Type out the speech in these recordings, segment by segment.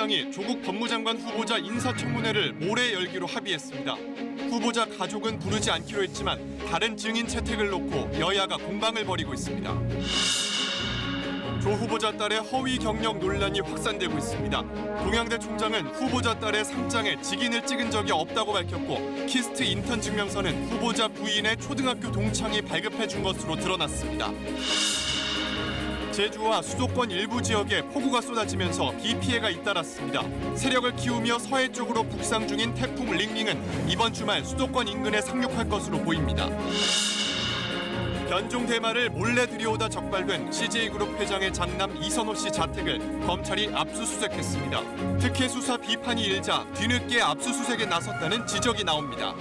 한국당이 조국 법무장관 후보자 인사청문회를 모레 열기로 합의했습니다. 후보자 가족은 부르지 않기로 했지만 다른 증인 채택을 놓고 여야가 공방을 벌이고 있습니다. 조 후보자 딸의 허위 경력 논란이 확산되고 있습니다. 동양대 총장은 후보자 딸의 상장에 직인을 찍은 적이 없다고 밝혔고 키스트 인턴 증명서는 후보자 부인의 초등학교 동창이 발급해 준 것으로 드러났습니다. 제주와 수도권 일부 지역에 폭우가 쏟아지면서 비 피해가 잇따랐습니다. 세력을 키우며 서해 쪽으로 북상 중인 태풍 링링은 이번 주말 수도권 인근에 상륙할 것으로 보입니다. 변종 대마를 몰래 들여오다 적발된 CJ그룹 회장의 장남 이선호 씨 자택을 검찰이 압수수색했습니다. 특혜 수사 비판이 일자 뒤늦게 압수수색에 나섰다는 지적이 나옵니다.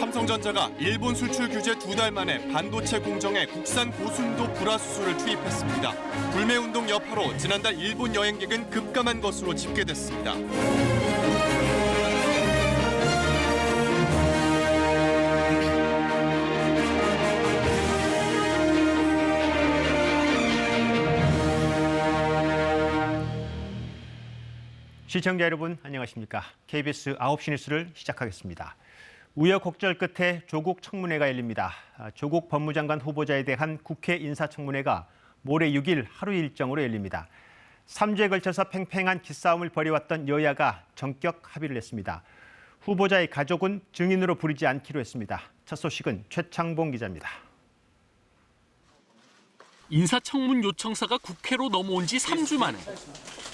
삼성전자가 일본 수출 규제 2달 만에 반도체 공정에 국산 고순도 불화수소를 투입했습니다. 불매운동 여파로 지난달 일본 여행객은 급감한 것으로 집계됐습니다. 시청자 여러분 안녕하십니까? KBS 9시 뉴스를 시작하겠습니다. 우여곡절 끝에 조국 청문회가 열립니다. 조국 법무장관 후보자에 대한 국회 인사청문회가 모레 6일 하루 일정으로 열립니다. 3주에 걸쳐서 팽팽한 기싸움을 벌여왔던 여야가 전격 합의를 했습니다. 후보자의 가족은 증인으로 부르지 않기로 했습니다. 첫 소식은 최창봉 기자입니다. 인사청문 요청서가 국회로 넘어온 지 3주 만에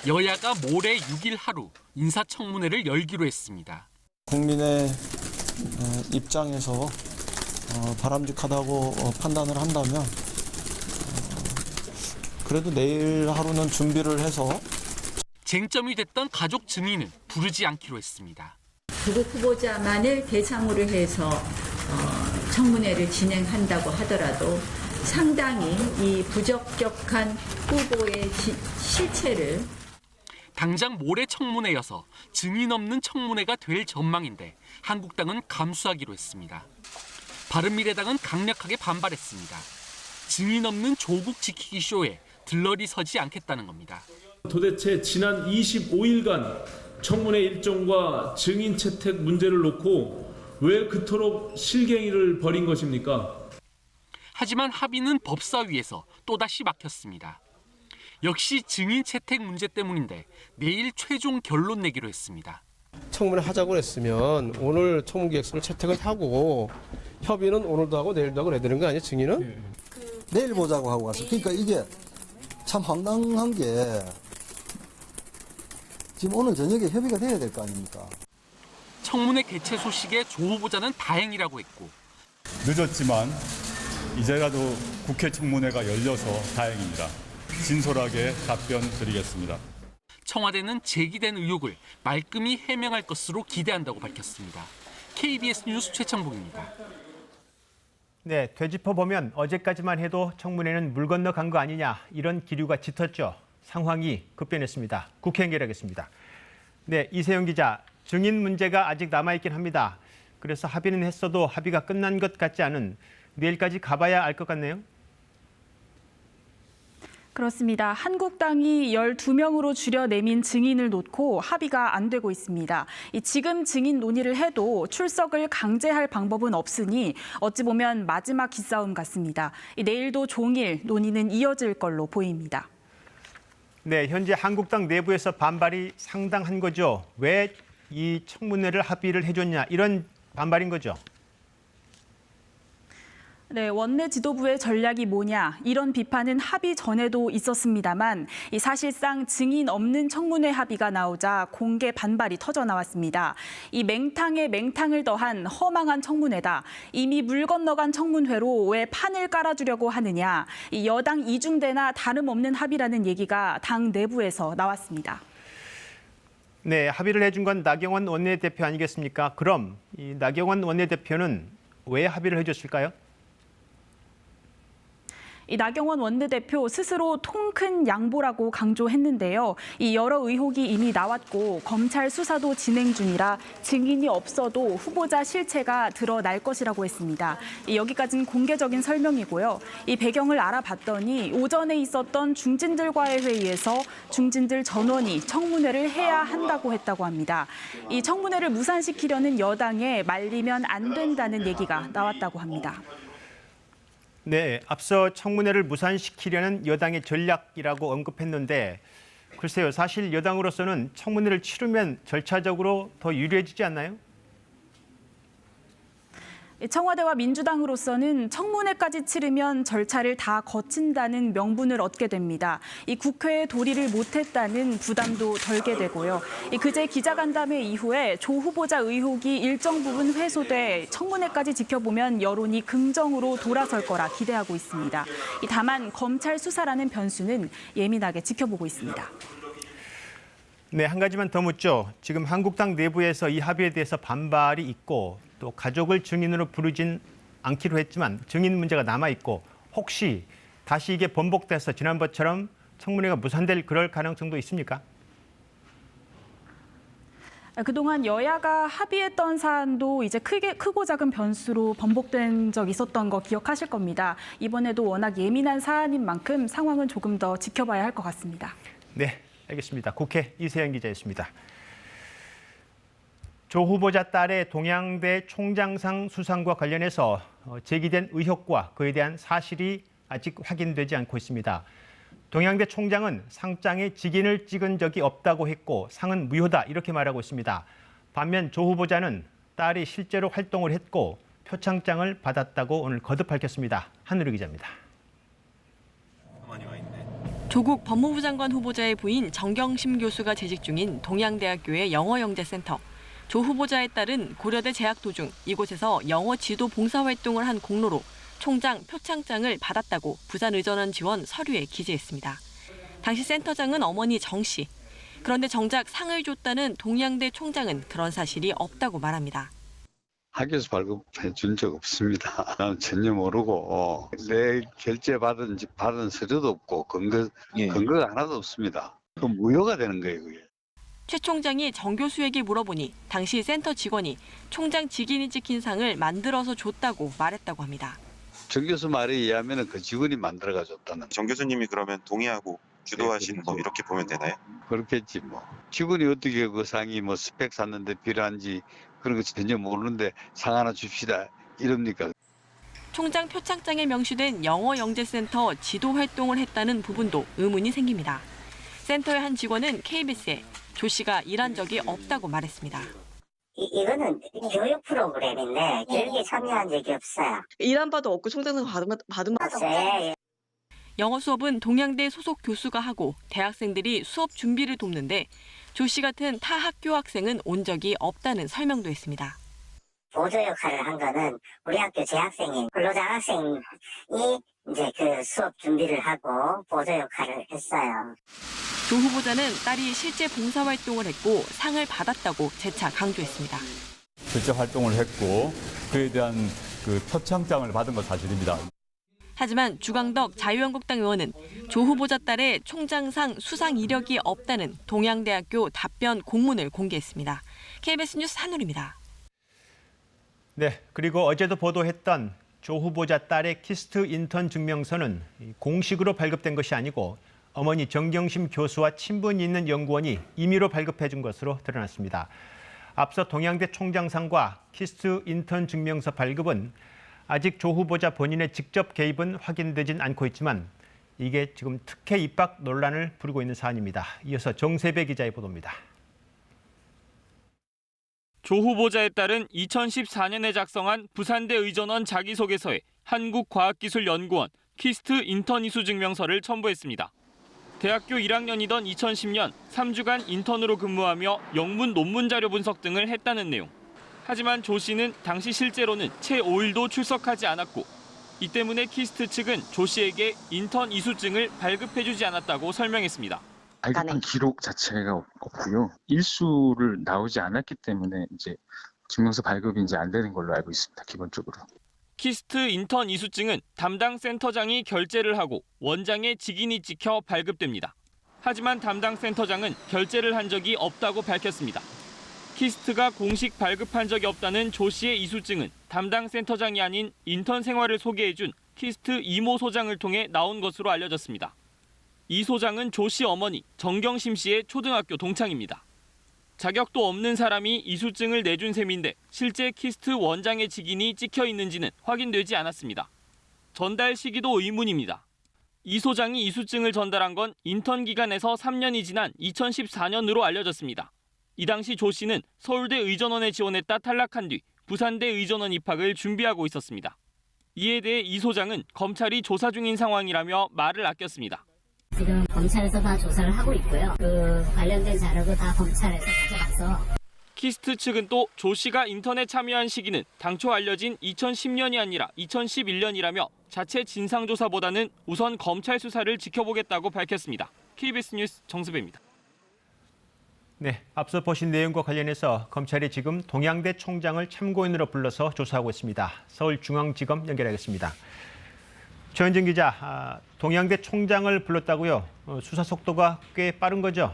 여야가 모레 6일 하루 인사청문회를 열기로 했습니다. 국민의 입장에서 바람직하다고 판단을 한다면 그래도 내일 하루는 준비를 해서 쟁점이 됐던 가족 증인은 부르지 않기로 했습니다. 조국 후보자만을 대상으로 해서 청문회를 진행한다고 하더라도 상당히 이 부적격한 후보의 실체를 당장 모레 청문회여서 증인 없는 청문회가 될 전망인데 한국당은 감수하기로 했습니다. 바른미래당은 강력하게 반발했습니다. 증인 없는 조국 지키기 쇼에 들러리 서지 않겠다는 겁니다. 도대체 지난 25일간 청문회 일정과 증인 채택 문제를 놓고 왜 그토록 실갱이를 벌인 것입니까? 하지만 합의는 법사위에서 또다시 막혔습니다. 역시 증인 채택 문제 때문인데 내일 최종 결론 내기로 했습니다. 청문회 하자고 했으면 오늘 청문기획서를 채택을 하고 협의는 오늘도 하고 내일도 하고 그래야 되는 거 아니에요, 증인은? 내일 보자고 하고 왔어. 그러니까 이게 참 황당한 게 지금 오늘 저녁에 협의가 돼야 될 거 아닙니까? 청문회 개최 소식에 조 후보자는 다행이라고 했고 늦었지만 이제라도 국회 청문회가 열려서 다행입니다. 진솔하게 답변 드리겠습니다. 청와대는 제기된 의혹을 말끔히 해명할 것으로 기대한다고 밝혔습니다. KBS 뉴스 최창봉입니다. 네, 되짚어보면 어제까지만 해도 청문회는 물 건너 간 거 아니냐 이런 기류가 짙었죠. 상황이 급변했습니다. 국회 연결하겠습니다. 네, 이세영 기자, 증인 문제가 아직 남아있긴 합니다. 그래서 합의는 했어도 합의가 끝난 것 같지 않은 내일까지 가봐야 알 것 같네요. 그렇습니다. 한국당이 12명으로 줄여 내민 증인을 놓고 합의가 안 되고 있습니다. 지금 증인 논의를 해도 출석을 강제할 방법은 없으니 어찌 보면 마지막 기싸움 같습니다. 내일도 종일 논의는 이어질 걸로 보입니다. 네, 현재 한국당 내부에서 반발이 상당한 거죠. 왜 이 청문회를 합의를 해줬냐 이런 반발인 거죠. 네, 원내 지도부의 전략이 뭐냐 이런 비판은 합의 전에도 있었습니다만 사실상 증인 없는 청문회 합의가 나오자 공개 반발이 터져 나왔습니다. 이 맹탕에 맹탕을 더한 허망한 청문회다. 이미 물 건너간 청문회로 왜 판을 깔아주려고 하느냐. 이 여당 이중대나 다름없는 합의라는 얘기가 당 내부에서 나왔습니다. 네, 합의를 해준 건 나경원 원내대표 아니겠습니까? 그럼 이 나경원 원내대표는 왜 합의를 해줬을까요? 이 나경원 원내대표 스스로 통 큰 양보라고 강조했는데요. 이 여러 의혹이 이미 나왔고 검찰 수사도 진행 중이라 증인이 없어도 후보자 실체가 드러날 것이라고 했습니다. 여기까지는 공개적인 설명이고요. 이 배경을 알아봤더니 오전에 있었던 중진들과의 회의에서 중진들 전원이 청문회를 해야 한다고 했다고 합니다. 이 청문회를 무산시키려는 여당에 말리면 안 된다는 얘기가 나왔다고 합니다. 네, 앞서 청문회를 무산시키려는 여당의 전략이라고 언급했는데 글쎄요, 사실 여당으로서는 청문회를 치르면 절차적으로 더 유리해지지 않나요? 청와대와 민주당으로서는 청문회까지 치르면 절차를 다 거친다는 명분을 얻게 됩니다. 이 국회에 도리를 못했다는 부담도 덜게 되고요. 그제 기자간담회 이후에 조 후보자 의혹이 일정 부분 회소돼 청문회까지 지켜보면 여론이 긍정으로 돌아설 거라 기대하고 있습니다. 다만 검찰 수사라는 변수는 예민하게 지켜보고 있습니다. 네, 한 가지만 더 묻죠. 지금 한국당 내부에서 이 합의에 대해서 반발이 있고 또 가족을 증인으로 부르진 않기로 했지만 증인 문제가 남아있고 혹시 다시 이게 번복돼서 지난번처럼 청문회가 무산될 그럴 가능성도 있습니까? 그동안 여야가 합의했던 사안도 이제 크고 작은 변수로 번복된 적 있었던 거 기억하실 겁니다. 이번에도 워낙 예민한 사안인 만큼 상황은 조금 더 지켜봐야 할 것 같습니다. 네, 알겠습니다. 국회 이세영 기자였습니다. 조 후보자 딸의 동양대 총장상 수상과 관련해서 제기된 의혹과 그에 대한 사실이 아직 확인되지 않고 있습니다. 동양대 총장은 상장에 직인을 찍은 적이 없다고 했고 상은 무효다 이렇게 말하고 있습니다. 반면 조 후보자는 딸이 실제로 활동을 했고 표창장을 받았다고 오늘 거듭 밝혔습니다. 한누리 기자입니다. 조국 법무부 장관 후보자의 부인 정경심 교수가 재직 중인 동양대학교의 영어영재센터. 조 후보자의 딸은 고려대 재학 도중 이곳에서 영어 지도 봉사활동을 한 공로로 총장 표창장을 받았다고 부산의전원 지원 서류에 기재했습니다. 당시 센터장은 어머니 정 씨. 그런데 정작 상을 줬다는 동양대 총장은 그런 사실이 없다고 말합니다. 학교에서 발급해 준 적 없습니다. 나는 전혀 모르고 내 결제 받은 서류도 없고 근거가 하나도 없습니다. 그럼 무효가 되는 거예요, 그게. 최 총장이 정 교수에게 물어보니 당시 센터 직원이 총장 직인이 찍힌 상을 만들어서 줬다고 말했다고 합니다. 정 교수 말에 의하면 그 직원이 만들어가 줬다는. 정 교수님이 그러면 동의하고 주도하신 거 이렇게 보면 되나요? 그렇겠지 뭐. 직원이 어떻게 그 상이 뭐 스펙 샀는데 필요한지 그런 거 전혀 모르는데 상 하나 줍시다 이럽니까? 총장 표창장에 명시된 영어영재센터 지도 활동을 했다는 부분도 의문이 생깁니다. 센터의 한 직원은 KBS에 조 씨가 일한 적이 없다고 말했습니다. 이거는 교육 프로그램인데 교육에 참여한 적이 없어요. 일한 바도 없고 총장상 받은 바 없어요. 영어 수업은 동양대 소속 교수가 하고 대학생들이 수업 준비를 돕는데 조 씨 같은 타 학교 학생은 온 적이 없다는 설명도 했습니다. 보조 역할을 한 거는 우리 학교 재학생인 근로장학생이 이제 그 수업 준비를 하고 보조 역할을 했어요. 조 후보자는 딸이 실제 봉사활동을 했고 상을 받았다고 재차 강조했습니다. 실제 활동을 했고 그에 대한 그 표창장을 받은 건 사실입니다. 하지만 주광덕 자유한국당 의원은 조 후보자 딸의 총장상 수상 이력이 없다는 동양대학교 답변 공문을 공개했습니다. KBS 뉴스 한누리입니다. 네, 그리고 어제도 보도했던 조 후보자 딸의 키스트 인턴 증명서는 공식으로 발급된 것이 아니고 어머니 정경심 교수와 친분이 있는 연구원이 임의로 발급해 준 것으로 드러났습니다. 앞서 동양대 총장상과 키스트 인턴 증명서 발급은 아직 조 후보자 본인의 직접 개입은 확인되진 않고 있지만 이게 지금 특혜 입학 논란을 부르고 있는 사안입니다. 이어서 정세배 기자의 보도입니다. 조 후보자의 딸은 2014년에 작성한 부산대 의전원 자기소개서에 한국과학기술연구원 키스트 인턴 이수 증명서를 첨부했습니다. 대학교 1학년이던 2010년 3주간 인턴으로 근무하며 영문 논문 자료 분석 등을 했다는 내용. 하지만 조 씨는 당시 실제로는 채 5일도 출석하지 않았고 이 때문에 키스트 측은 조 씨에게 인턴 이수증을 발급해주지 않았다고 설명했습니다. 발급한 기록 자체가 없고요. 일수를 나오지 않았기 때문에 이제 증명서 발급이 이제 안 되는 걸로 알고 있습니다. 기본적으로. 키스트 인턴 이수증은 담당 센터장이 결제를 하고 원장의 직인이 찍혀 발급됩니다. 하지만 담당 센터장은 결제를 한 적이 없다고 밝혔습니다. 키스트가 공식 발급한 적이 없다는 조 씨의 이수증은 담당 센터장이 아닌 인턴 생활을 소개해준 키스트 이모 소장을 통해 나온 것으로 알려졌습니다. 이 소장은 조 씨 어머니 정경심 씨의 초등학교 동창입니다. 자격도 없는 사람이 이수증을 내준 셈인데 실제 키스트 원장의 직인이 찍혀 있는지는 확인되지 않았습니다. 전달 시기도 의문입니다. 이 소장이 이수증을 전달한 건 인턴 기간에서 3년이 지난 2014년으로 알려졌습니다. 이 당시 조 씨는 서울대 의전원에 지원했다 탈락한 뒤 부산대 의전원 입학을 준비하고 있었습니다. 이에 대해 이 소장은 검찰이 조사 중인 상황이라며 말을 아꼈습니다. 지금 검찰에서 다 조사를 하고 있고요. 그 관련된 자료도 다 검찰에서 가져가서. 키스트 측은 또 조 씨가 인턴에 참여한 시기는 당초 알려진 2010년이 아니라 2011년이라며 자체 진상조사보다는 우선 검찰 수사를 지켜보겠다고 밝혔습니다. KBS 뉴스 정수배입니다. 네, 앞서 보신 내용과 관련해서 검찰이 지금 동양대 총장을 참고인으로 불러서 조사하고 있습니다. 서울중앙지검 연결하겠습니다. 최현정 기자, 동양대 총장을 불렀다고요? 수사 속도가 꽤 빠른 거죠?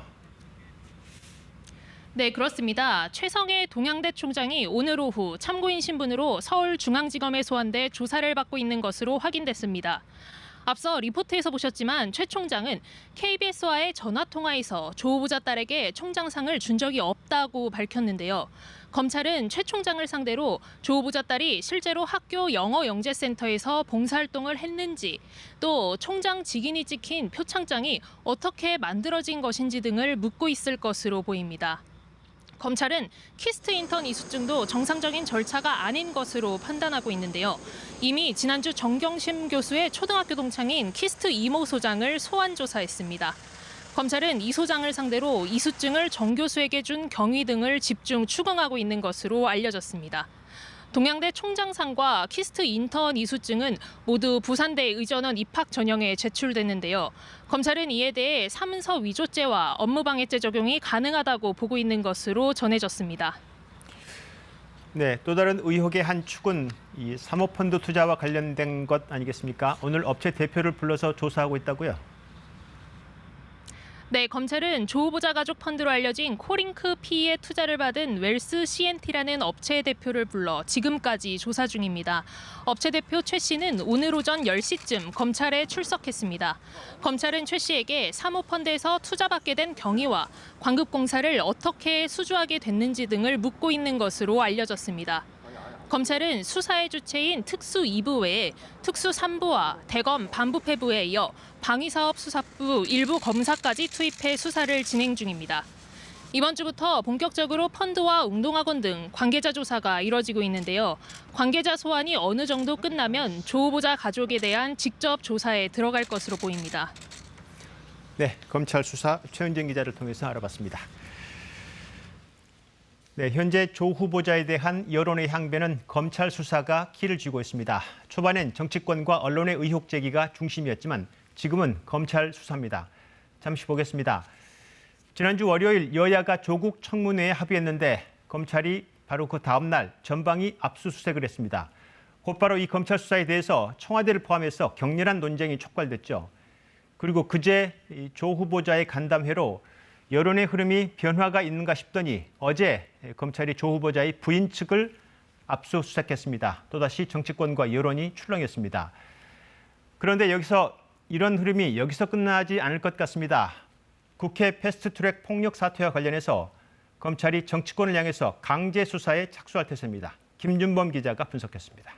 네, 그렇습니다. 최성해 동양대 총장이 오늘 오후 참고인 신분으로 서울중앙지검에 소환돼 조사를 받고 있는 것으로 확인됐습니다. 앞서 리포트에서 보셨지만 최 총장은 KBS와의 전화통화에서 조 후보자 딸에게 총장상을 준 적이 없다고 밝혔는데요. 검찰은 최 총장을 상대로 조 후보자 딸이 실제로 학교 영어영재센터에서 봉사활동을 했는지, 또 총장 직인이 찍힌 표창장이 어떻게 만들어진 것인지 등을 묻고 있을 것으로 보입니다. 검찰은 키스트 인턴 이수증도 정상적인 절차가 아닌 것으로 판단하고 있는데요. 이미 지난주 정경심 교수의 초등학교 동창인 키스트 이모 소장을 소환 조사했습니다. 검찰은 이 소장을 상대로 이수증을 정 교수에게 준 경위 등을 집중 추궁하고 있는 것으로 알려졌습니다. 동양대 총장상과 키스트 인턴 이수증은 모두 부산대 의전원 입학 전형에 제출됐는데요. 검찰은 이에 대해 사문서 위조죄와 업무방해죄 적용이 가능하다고 보고 있는 것으로 전해졌습니다. 네, 또 다른 의혹의 한 축은 이 사모펀드 투자와 관련된 것 아니겠습니까? 오늘 업체 대표를 불러서 조사하고 있다고요? 네, 검찰은 조 후보자 가족 펀드로 알려진 코링크 P에 투자를 받은 웰스 CNT라는 업체 대표를 불러 지금까지 조사 중입니다. 업체 대표 최 씨는 오늘 오전 10시쯤 검찰에 출석했습니다. 검찰은 최 씨에게 사모펀드에서 투자받게 된 경위와 광급공사를 어떻게 수주하게 됐는지 등을 묻고 있는 것으로 알려졌습니다. 검찰은 수사의 주체인 특수 2부 외에 특수 3부와 대검 반부패부에 이어 방위사업수사부 일부 검사까지 투입해 수사를 진행 중입니다. 이번 주부터 본격적으로 펀드와 웅동학원 등 관계자 조사가 이뤄지고 있는데요. 관계자 소환이 어느 정도 끝나면 조 후보자 가족에 대한 직접 조사에 들어갈 것으로 보입니다. 네, 검찰 수사 최은정 기자를 통해서 알아봤습니다. 네, 현재 조 후보자에 대한 여론의 향배는 검찰 수사가 키를 쥐고 있습니다. 초반엔 정치권과 언론의 의혹 제기가 중심이었지만 지금은 검찰 수사입니다. 잠시 보겠습니다. 지난주 월요일 여야가 조국 청문회에 합의했는데 검찰이 바로 그 다음 날 전방위 압수수색을 했습니다. 곧바로 이 검찰 수사에 대해서 청와대를 포함해서 격렬한 논쟁이 촉발됐죠. 그리고 그제 조 후보자의 간담회로 여론의 흐름이 변화가 있는가 싶더니 어제 검찰이 조 후보자의 부인 측을 압수수색했습니다. 또다시 정치권과 여론이 출렁였습니다. 그런데 여기서 이런 흐름이 여기서 끝나지 않을 것 같습니다. 국회 패스트트랙 폭력 사태와 관련해서 검찰이 정치권을 향해서 강제 수사에 착수할 태세입니다. 김준범 기자가 분석했습니다.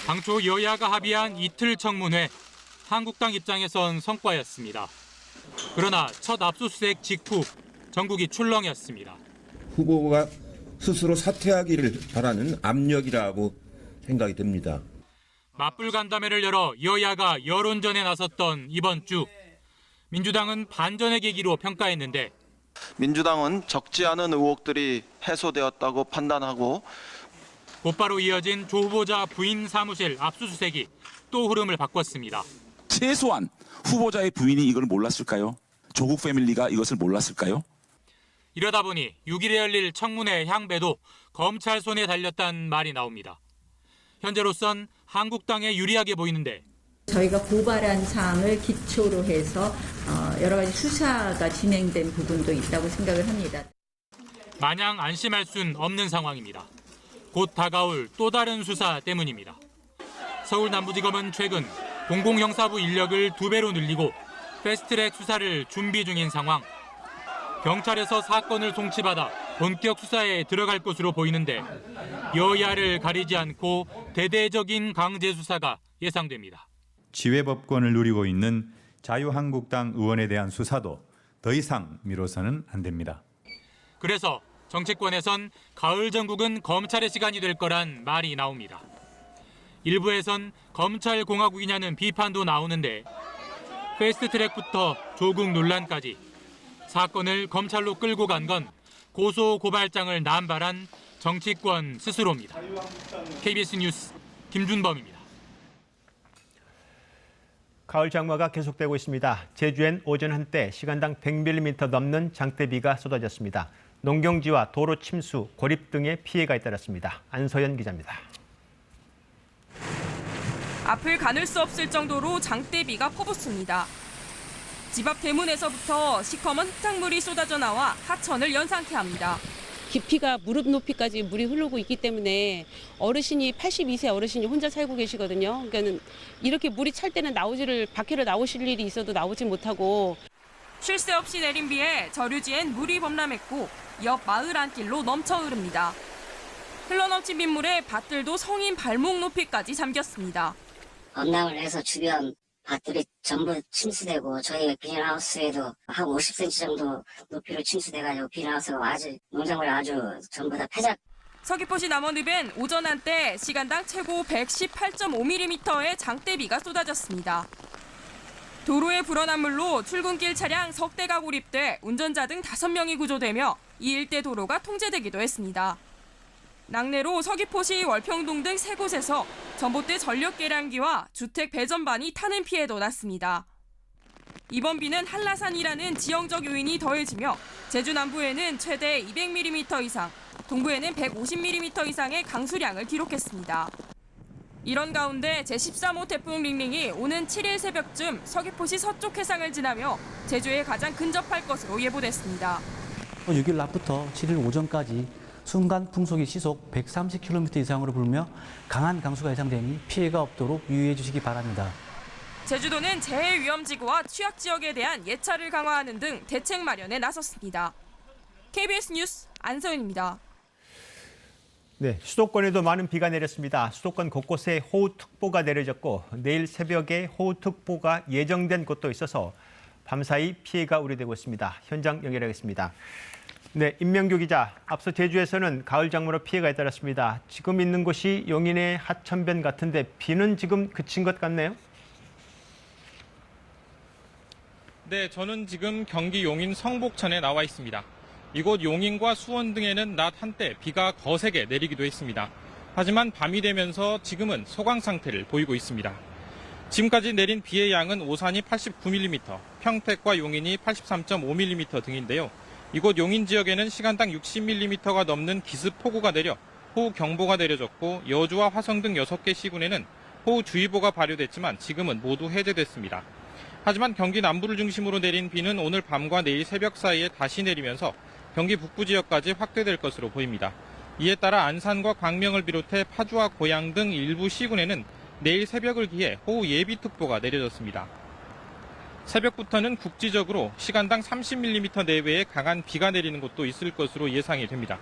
당초 여야가 합의한 이틀 청문회, 한국당 입장에선 성과였습니다. 그러나 첫 압수수색 직후 전국이 출렁였습니다. 후보가 스스로 사퇴하기를 바라는 압력이라고 생각이 듭니다. 맞불 간담회를 열어 여야가 여론전에 나섰던 이번 주. 민주당은 반전의 계기로 평가했는데 민주당은 적지 않은 의혹들이 해소되었다고 판단하고 곧바로 이어진 조 후보자 부인 사무실 압수수색이 또 흐름을 바꿨습니다. 최소한 후보자의 부인이 이걸 몰랐을까요? 조국 패밀리가 이것을 몰랐을까요? 이러다 보니 6일에 열릴 청문회 향배도 검찰 손에 달렸다는 말이 나옵니다. 현재로선 한국당에 유리하게 보이는데 저희가 고발한 사항을 기초로 해서 여러 가지 수사가 진행된 부분도 있다고 생각을 합니다. 마냥 안심할 순 없는 상황입니다. 곧 다가올 또 다른 수사 때문입니다. 서울남부지검은 최근 공공형사부 인력을 2배로 늘리고 패스트트랙 수사를 준비 중인 상황. 경찰에서 사건을 송치받아 본격 수사에 들어갈 것으로 보이는데 여야를 가리지 않고 대대적인 강제 수사가 예상됩니다. 지휘법권을 누리고 있는 자유한국당 의원에 대한 수사도 더 이상 미뤄서는 안 됩니다. 그래서 정치권에선 가을 정국은 검찰의 시간이 될 거란 말이 나옵니다. 일부에선 검찰 공화국이냐는 비판도 나오는데 패스트트랙부터 조국 논란까지 사건을 검찰로 끌고 간 건 고소 고발장을 남발한 정치권 스스로입니다. KBS 뉴스 김준범입니다. 가을 장마가 계속되고 있습니다. 제주엔 오전 한때 시간당 100mm 넘는 장대비가 쏟아졌습니다. 농경지와 도로 침수, 고립 등의 피해가 잇따랐습니다. 안서연 기자입니다. 앞을 가눌 수 없을 정도로 장대비가 퍼붓습니다. 집 앞 대문에서부터 시커먼 흙탕물이 쏟아져 나와 하천을 연상케 합니다. 깊이가 무릎 높이까지 물이 흐르고 있기 때문에 어르신이 82세 어르신이 혼자 살고 계시거든요. 그러니까는 이렇게 물이 찰 때는 밖으로 나오실 일이 있어도 나오지 못하고 쉴 새 없이 내린 비에 저류지엔 물이 범람했고 옆 마을 안길로 넘쳐 흐릅니다. 흘러넘친 빗물에 밭들도 성인 발목 높이까지 잠겼습니다. 범람을 해서 주변 밭들이 전부 침수되고 저희 비닐하우스에도 한 50cm 정도 높이로 침수돼가지고 비닐하우스가 아주 농작물 아주 전부 다 폐작. 서귀포시 남원읍엔 오전 한때 시간당 최고 118.5mm의 장대비가 쏟아졌습니다. 도로에 불어난 물로 출근길 차량 석 대가 고립돼 운전자 등 5명이 구조되며 이 일대 도로가 통제되기도 했습니다. 낙내로 서귀포시 월평동 등 3곳에서 전봇대 전력 계량기와 주택 배전반이 타는 피해도 났습니다. 이번 비는 한라산이라는 지형적 요인이 더해지며 제주 남부에는 최대 200mm 이상, 동부에는 150mm 이상의 강수량을 기록했습니다. 이런 가운데 제13호 태풍 링링이 오는 7일 새벽쯤 서귀포시 서쪽 해상을 지나며 제주에 가장 근접할 것으로 예보됐습니다. 6일 낮부터 7일 오전까지 순간 풍속이 시속 130km 이상으로 불며 강한 강수가 예상되니 피해가 없도록 유의해 주시기 바랍니다. 제주도는 재해 위험지구와 취약 지역에 대한 예찰을 강화하는 등 대책 마련에 나섰습니다. KBS 뉴스 안서연입니다. 네, 수도권에도 많은 비가 내렸습니다. 수도권 곳곳에 호우특보가 내려졌고 내일 새벽에 호우특보가 예정된 곳도 있어서 밤사이 피해가 우려되고 있습니다. 현장 연결하겠습니다. 네, 임명규 기자, 앞서 제주에서는 가을 장마로 피해가 잇따랐습니다. 지금 있는 곳이 용인의 하천변 같은데 비는 지금 그친 것 같네요? 네, 저는 지금 경기 용인 성복천에 나와 있습니다. 이곳 용인과 수원 등에는 낮 한때 비가 거세게 내리기도 했습니다. 하지만 밤이 되면서 지금은 소강 상태를 보이고 있습니다. 지금까지 내린 비의 양은 오산이 89mm, 평택과 용인이 83.5mm 등인데요. 이곳 용인 지역에는 시간당 60mm가 넘는 기습폭우가 내려 호우경보가 내려졌고 여주와 화성 등 6개 시군에는 호우주의보가 발효됐지만 지금은 모두 해제됐습니다. 하지만 경기 남부를 중심으로 내린 비는 오늘 밤과 내일 새벽 사이에 다시 내리면서 경기 북부 지역까지 확대될 것으로 보입니다. 이에 따라 안산과 광명을 비롯해 파주와 고양 등 일부 시군에는 내일 새벽을 기해 호우 예비특보가 내려졌습니다. 새벽부터는 국지적으로 시간당 30mm 내외의 강한 비가 내리는 곳도 있을 것으로 예상이 됩니다.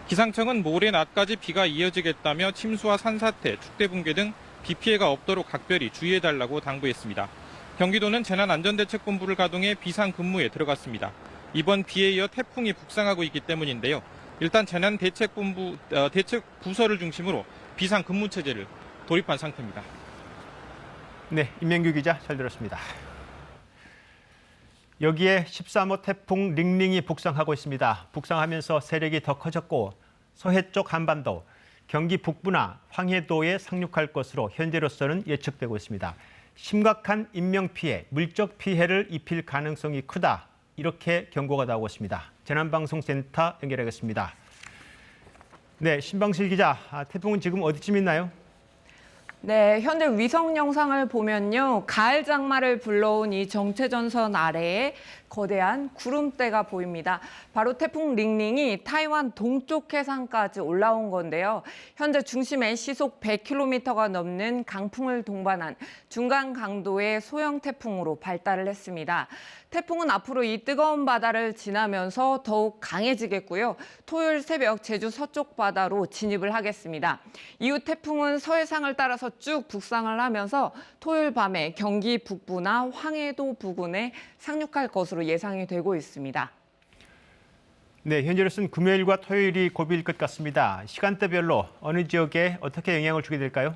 기상청은 모레 낮까지 비가 이어지겠다며 침수와 산사태, 축대 붕괴 등 비 피해가 없도록 각별히 주의해달라고 당부했습니다. 경기도는 재난안전대책본부를 가동해 비상근무에 들어갔습니다. 이번 비에 이어 태풍이 북상하고 있기 때문인데요. 일단 재난대책본부 대책부서를 중심으로 비상근무체제를 돌입한 상태입니다. 네, 임명규 기자 잘 들었습니다. 여기에 13호 태풍 링링이 북상하고 있습니다. 북상하면서 세력이 더 커졌고 서해 쪽 한반도, 경기 북부나 황해도에 상륙할 것으로 현재로서는 예측되고 있습니다. 심각한 인명피해, 물적 피해를 입힐 가능성이 크다. 이렇게 경고가 나오고 있습니다. 재난방송센터 연결하겠습니다. 네, 신방실 기자, 태풍은 지금 어디쯤 있나요? 네, 현재 위성 영상을 보면요. 가을 장마를 불러온 이 정체전선 아래에 거대한 구름대가 보입니다. 바로 태풍 링링이 타이완 동쪽 해상까지 올라온 건데요. 현재 중심에 시속 100km가 넘는 강풍을 동반한 중간 강도의 소형 태풍으로 발달을 했습니다. 태풍은 앞으로 이 뜨거운 바다를 지나면서 더욱 강해지겠고요. 토요일 새벽 제주 서쪽 바다로 진입을 하겠습니다. 이후 태풍은 서해상을 따라서 쭉 북상을 하면서 토요일 밤에 경기 북부나 황해도 부근에 상륙할 것으로 예상이 되고 있습니다. 네, 현재로서는 금요일과 토요일이 고비일 것 같습니다. 시간대별로 어느 지역에 어떻게 영향을 주게 될까요?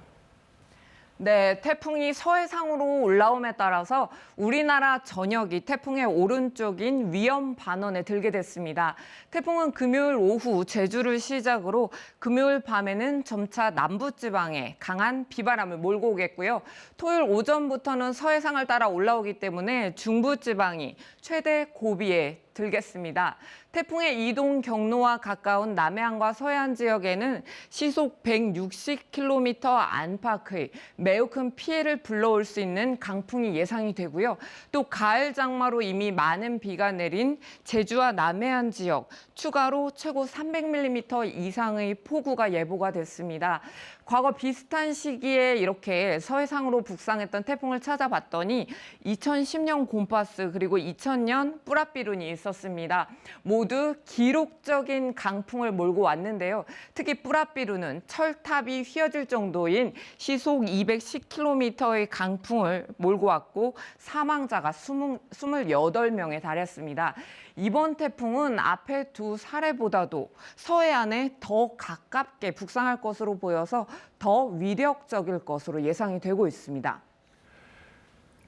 네, 태풍이 서해상으로 올라옴에 따라서 우리나라 전역이 태풍의 오른쪽인 위험 반원에 들게 됐습니다. 태풍은 금요일 오후 제주를 시작으로 금요일 밤에는 점차 남부지방에 강한 비바람을 몰고 오겠고요. 토요일 오전부터는 서해상을 따라 올라오기 때문에 중부지방이 최대 고비에 들겠습니다. 태풍의 이동 경로와 가까운 남해안과 서해안 지역에는 시속 160km 안팎의 매우 큰 피해를 불러올 수 있는 강풍이 예상이 되고요. 또 가을 장마로 이미 많은 비가 내린 제주와 남해안 지역, 추가로 최고 300mm 이상의 폭우가 예보가 됐습니다. 과거 비슷한 시기에 이렇게 서해상으로 북상했던 태풍을 찾아봤더니 2010년 곰파스 그리고 2000년 뿌라삐룬이 있었습니다. 모두 기록적인 강풍을 몰고 왔는데요. 특히 뿌라삐룬은 철탑이 휘어질 정도인 시속 210km의 강풍을 몰고 왔고 사망자가 28명에 달했습니다. 이번 태풍은 앞의 두 사례보다도 서해안에 더 가깝게 북상할 것으로 보여서 더 위력적일 것으로 예상이 되고 있습니다.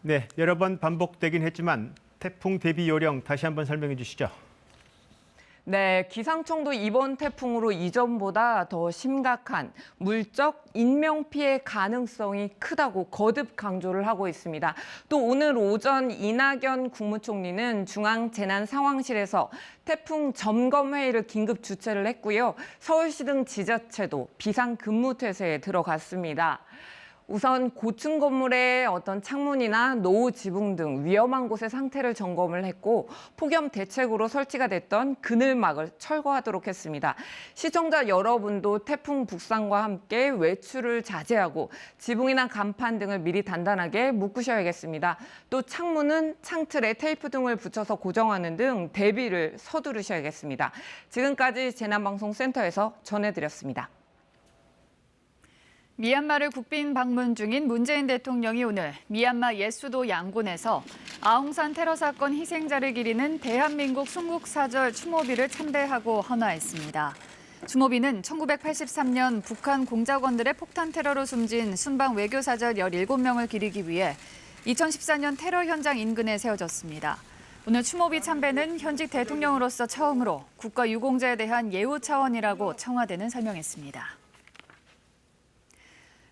네, 여러 번 반복되긴 했지만 태풍 대비 요령 다시 한번 설명해 주시죠. 네, 기상청도 이번 태풍으로 이전보다 더 심각한 물적 인명피해 가능성이 크다고 거듭 강조를 하고 있습니다. 또 오늘 오전 이낙연 국무총리는 중앙재난상황실에서 태풍 점검회의를 긴급 주최를 했고요. 서울시 등 지자체도 비상근무태세에 들어갔습니다. 우선 고층 건물의 어떤 창문이나 노후 지붕 등 위험한 곳의 상태를 점검을 했고 폭염 대책으로 설치가 됐던 그늘막을 철거하도록 했습니다. 시청자 여러분도 태풍 북상과 함께 외출을 자제하고 지붕이나 간판 등을 미리 단단하게 묶으셔야겠습니다. 또 창문은 창틀에 테이프 등을 붙여서 고정하는 등 대비를 서두르셔야겠습니다. 지금까지 재난방송센터에서 전해드렸습니다. 미얀마를 국빈 방문 중인 문재인 대통령이 오늘 미얀마 옛수도 양곤에서 아웅산 테러 사건 희생자를 기리는 대한민국 순국사절 추모비를 참배하고 헌화했습니다. 추모비는 1983년 북한 공작원들의 폭탄 테러로 숨진 순방 외교사절 17명을 기리기 위해 2014년 테러 현장 인근에 세워졌습니다. 오늘 추모비 참배는 현직 대통령으로서 처음으로 국가유공자에 대한 예우 차원이라고 청와대는 설명했습니다.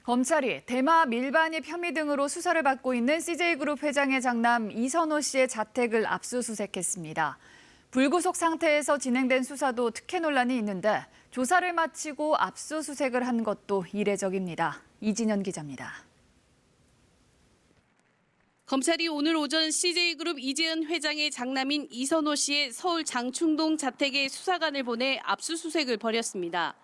검찰이 대마 밀반입 혐의 등으로 수사를 받고 있는 CJ그룹 회장의 장남 이선호 씨의 자택을 압수수색했습니다. 불구속 상태에서 진행된 수사도 특혜 논란이 있는데 조사를 마치고 압수수색을 한 것도 이례적입니다. 이진현 기자입니다. 검찰이 오늘 오전 CJ그룹 이재은 회장의 장남인 이선호 씨의 서울 장충동 자택에 수사관을 보내 압수수색을 벌였습니다.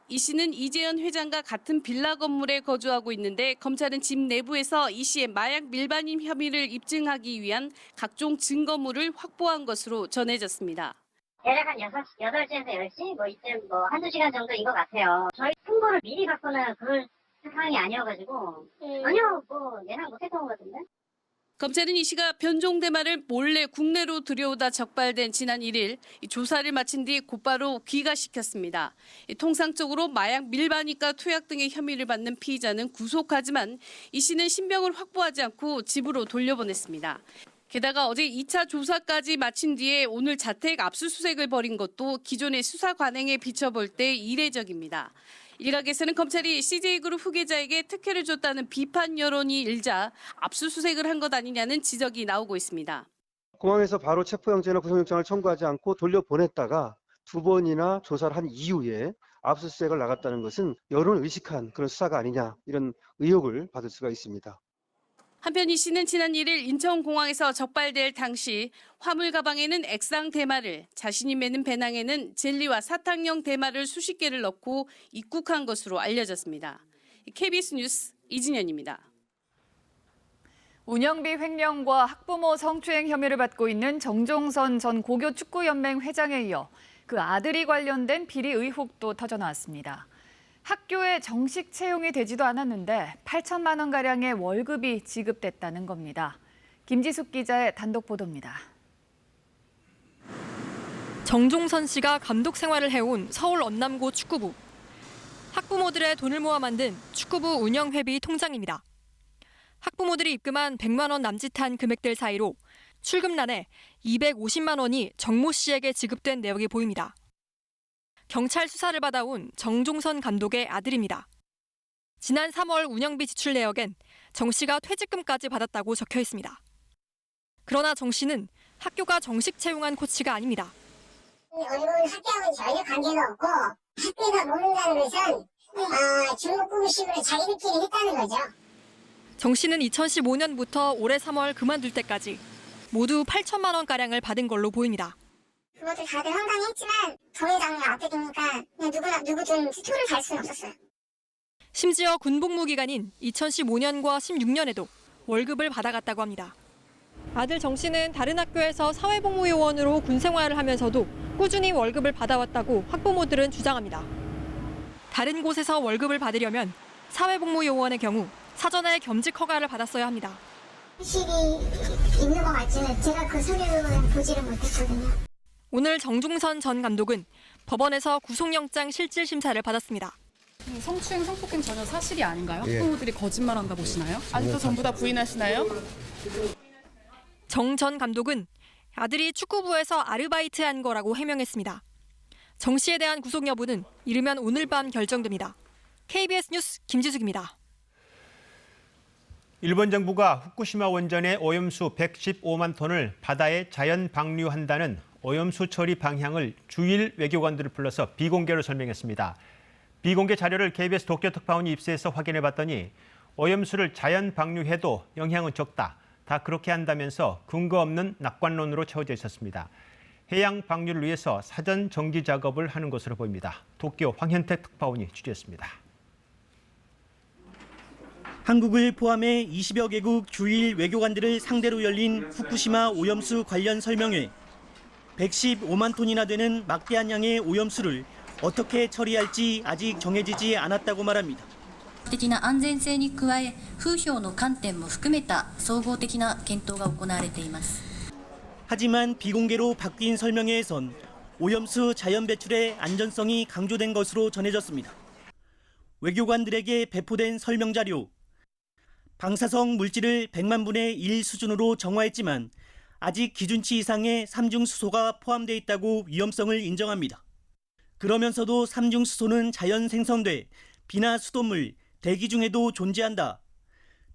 이 씨는 이재현 회장과 같은 빌라 건물에 거주하고 있는데 검찰은 집 내부에서 이 씨의 마약 밀반입 혐의를 입증하기 위한 각종 증거물을 확보한 것으로 전해졌습니다. 대략 한 8시에서 10시? 이쯤 한두 시간 정도인 것 같아요. 저희 통보를 미리 받거나 그럴 상황이 아니어가지고 전혀 예상 못했던 것 같은데? 검찰은 이 씨가 변종 대마를 몰래 국내로 들여오다 적발된 지난 1일 조사를 마친 뒤 곧바로 귀가시켰습니다. 통상적으로 마약 밀반입과 투약 등의 혐의를 받는 피의자는 구속하지만 이 씨는 신병을 확보하지 않고 집으로 돌려보냈습니다. 게다가 어제 2차 조사까지 마친 뒤에 오늘 자택 압수수색을 벌인 것도 기존의 수사 관행에 비춰볼 때 이례적입니다. 일각에서는 검찰이 CJ그룹 후계자에게 특혜를 줬다는 비판 여론이 일자 압수수색을 한 것 아니냐는 지적이 나오고 있습니다. 공항에서 바로 체포영장이나 구속영장을 청구하지 않고 돌려보냈다가 2번이나 조사를 한 이후에 압수수색을 나갔다는 것은 여론을 의식한 그런 수사가 아니냐, 이런 의혹을 받을 수가 있습니다. 한편 이 씨는 지난 1일 인천공항에서 적발될 당시 화물 가방에는 액상 대마를, 자신이 매는 배낭에는 젤리와 사탕용 대마를 수십 개를 넣고 입국한 것으로 알려졌습니다. KBS 뉴스 이진현입니다. 운영비 횡령과 학부모 성추행 혐의를 받고 있는 정종선 전 고교축구연맹 회장에 이어 그 아들이 관련된 비리 의혹도 터져나왔습니다. 학교에 정식 채용이 되지도 않았는데 8천만 원가량의 월급이 지급됐다는 겁니다. 김지숙 기자의 단독 보도입니다. 정종선 씨가 감독 생활을 해온 서울 언남고 축구부. 학부모들의 돈을 모아 만든 축구부 운영회비 통장입니다. 학부모들이 입금한 100만 원 남짓한 금액들 사이로 출금란에 250만 원이 정모 씨에게 지급된 내역이 보입니다. 경찰 수사를 받아온 정종선 감독의 아들입니다. 지난 3월 운영비 지출 내역엔 정 씨가 퇴직금까지 받았다고 적혀 있습니다. 그러나 정 씨는 학교가 정식 채용한 코치가 아닙니다. 얼굴 학교하고는 전혀 관계가 없고 학교가 모른다는 것은 중국구식으로 자기들끼리 했다는 거죠. 정 씨는 2015년부터 올해 3월 그만둘 때까지 모두 8천만 원가량을 받은 걸로 보입니다. 부모들 다들 황당했지만 정회장님 앞에 두니까 그냥 누구든 투표를 갈 수는 없었어요. 심지어 군복무 기간인 2015년과 16년에도 월급을 받아갔다고 합니다. 아들 정 씨는 다른 학교에서 사회복무요원으로 군 생활을 하면서도 꾸준히 월급을 받아왔다고 학부모들은 주장합니다. 다른 곳에서 월급을 받으려면 사회복무요원의 경우 사전에 겸직 허가를 받았어야 합니다. 실이 있는 것 같지는 제가 그 서류는 보지를 못했거든요. 오늘 정종선 전 감독은 법원에서 구속영장 실질 심사를 받았습니다. 성추행, 성폭행 전혀 사실이 아닌가요? 예. 학부모들이 거짓말한다 보시나요? 아직도 전부 다 부인하시나요? 정 전 감독은 아들이 축구부에서 아르바이트한 거라고 해명했습니다. 정 씨에 대한 구속 여부는 이르면 오늘 밤 결정됩니다. KBS 뉴스 김지숙입니다. 일본 정부가 후쿠시마 원전의 오염수 115만 톤을 바다에 자연 방류한다는 오염수 처리 방향을 주일 외교관들을 불러서 비공개로 설명했습니다. 비공개 자료를 KBS 도쿄 특파원이 입수해서 확인해봤더니 오염수를 자연 방류해도 영향은 적다. 다 그렇게 한다면서 근거 없는 낙관론으로 채워져 있었습니다. 해양 방류를 위해서 사전 정기 작업을 하는 것으로 보입니다. 도쿄 황현택 특파원이 취재했습니다. 한국을 포함해 20여 개국 주일 외교관들을 상대로 열린 후쿠시마 오염수 관련 설명회. 115만 톤이나 되는 막대한 양의 오염수를 어떻게 처리할지 아직 정해지지 않았다고 말합니다. 的な安全性に加え、風評の観点も含めた総合的な検討が行われています。 하지만 비공개로 바뀐 설명회에선 오염수 자연 배출의 안전성이 강조된 것으로 전해졌습니다. 외교관들에게 배포된 설명 자료. 방사성 물질을 100만 분의 1 수준으로 정화했지만 아직 기준치 이상의 삼중수소가 포함되어 있다고 위험성을 인정합니다. 그러면서도 삼중수소는 자연 생성돼 비나 수돗물, 대기 중에도 존재한다.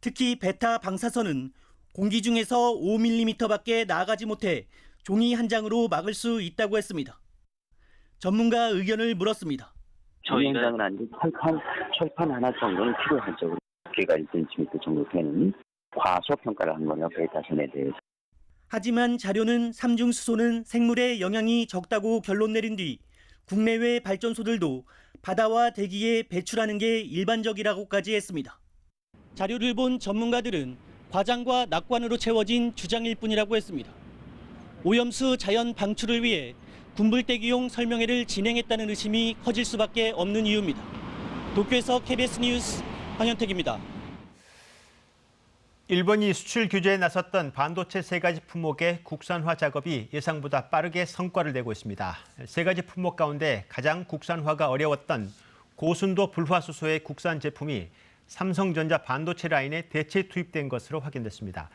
특히 베타 방사선은 공기 중에서 5mm밖에 나아가지 못해 종이 한 장으로 막을 수 있다고 했습니다. 전문가 의견을 물었습니다. 저희는 아니고 철판 하나 정도는 필요하죠. 두께가 1cm 정도 되는 과소평가를 한 거예요. 베타선에 대해서. 하지만 자료는 삼중수소는 생물에 영향이 적다고 결론 내린 뒤 국내외 발전소들도 바다와 대기에 배출하는 게 일반적이라고까지 했습니다. 자료를 본 전문가들은 과장과 낙관으로 채워진 주장일 뿐이라고 했습니다. 오염수 자연 방출을 위해 군불대기용 설명회를 진행했다는 의심이 커질 수밖에 없는 이유입니다. 도쿄에서 KBS 뉴스 황현택입니다. 일본이 수출 규제에 나섰던 반도체 3가지 품목의 국산화 작업이 예상보다 빠르게 성과를 내고 있습니다. 3가지 품목 가운데 가장 국산화가 어려웠던 고순도 불화수소의 국산 제품이 삼성전자 반도체 라인에 대체 투입된 것으로 확인됐습니다.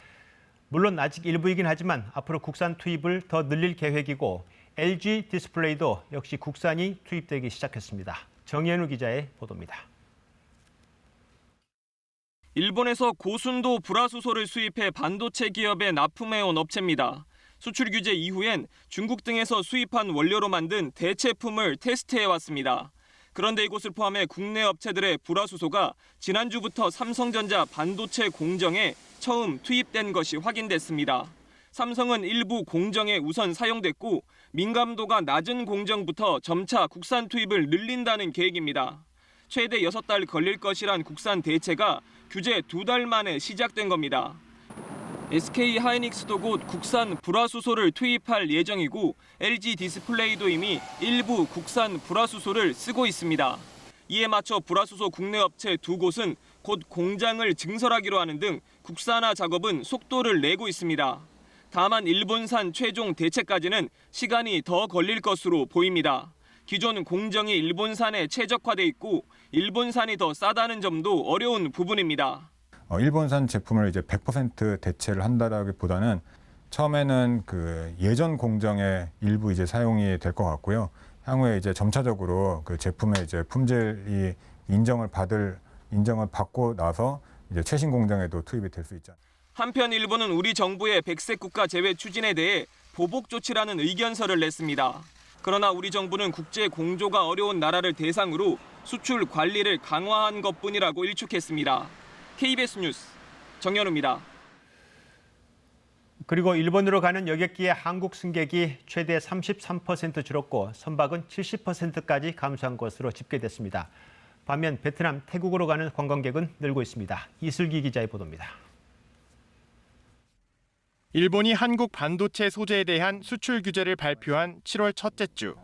물론 아직 일부이긴 하지만 앞으로 국산 투입을 더 늘릴 계획이고 LG 디스플레이도 역시 국산이 투입되기 시작했습니다. 정현우 기자의 보도입니다. 일본에서 고순도 불화수소를 수입해 반도체 기업에 납품해온 업체입니다. 수출 규제 이후엔 중국 등에서 수입한 원료로 만든 대체품을 테스트해왔습니다. 그런데 이곳을 포함해 국내 업체들의 불화수소가 지난주부터 삼성전자 반도체 공정에 처음 투입된 것이 확인됐습니다. 삼성은 일부 공정에 우선 사용됐고 민감도가 낮은 공정부터 점차 국산 투입을 늘린다는 계획입니다. 최대 6달 걸릴 것이란 국산 대체가 규제 2달 만에 시작된 겁니다. SK 하이닉스도 곧 국산 불화수소를 투입할 예정이고 LG 디스플레이도 이미 일부 국산 불화수소를 쓰고 있습니다. 이에 맞춰 불화수소 국내 업체 2곳은 곧 공장을 증설하기로 하는 등 국산화 작업은 속도를 내고 있습니다. 다만 일본산 최종 대체까지는 시간이 더 걸릴 것으로 보입니다. 기존 공정이 일본산에 최적화돼 있고 일본산이 더 싸다는 점도 어려운 부분입니다. 일본산 제품을 이제 100% 대체를 한다라기보다는 처음에는 그 예전 공정의 일부 이제 사용이 될 것 같고요. 향후에 이제 점차적으로 그 제품의 이제 품질이 인정을 받고 나서 이제 최신 공정에도 투입이 될 수 있죠. 한편 일본은 우리 정부의 백색 국가 제외 추진에 대해 보복 조치라는 의견서를 냈습니다. 그러나 우리 정부는 국제 공조가 어려운 나라를 대상으로 수출 관리를 강화한 것뿐이라고 일축했습니다. KBS 뉴스 정연우입니다. 그리고 일본으로 가는 여객기의 한국 승객이 최대 33% 줄었고 선박은 70%까지 감소한 것으로 집계됐습니다. 반면 베트남, 태국으로 가는 관광객은 늘고 있습니다. 이슬기 기자의 보도입니다. 일본이 한국 반도체 소재에 대한 수출 규제를 발표한 7월 첫째 주.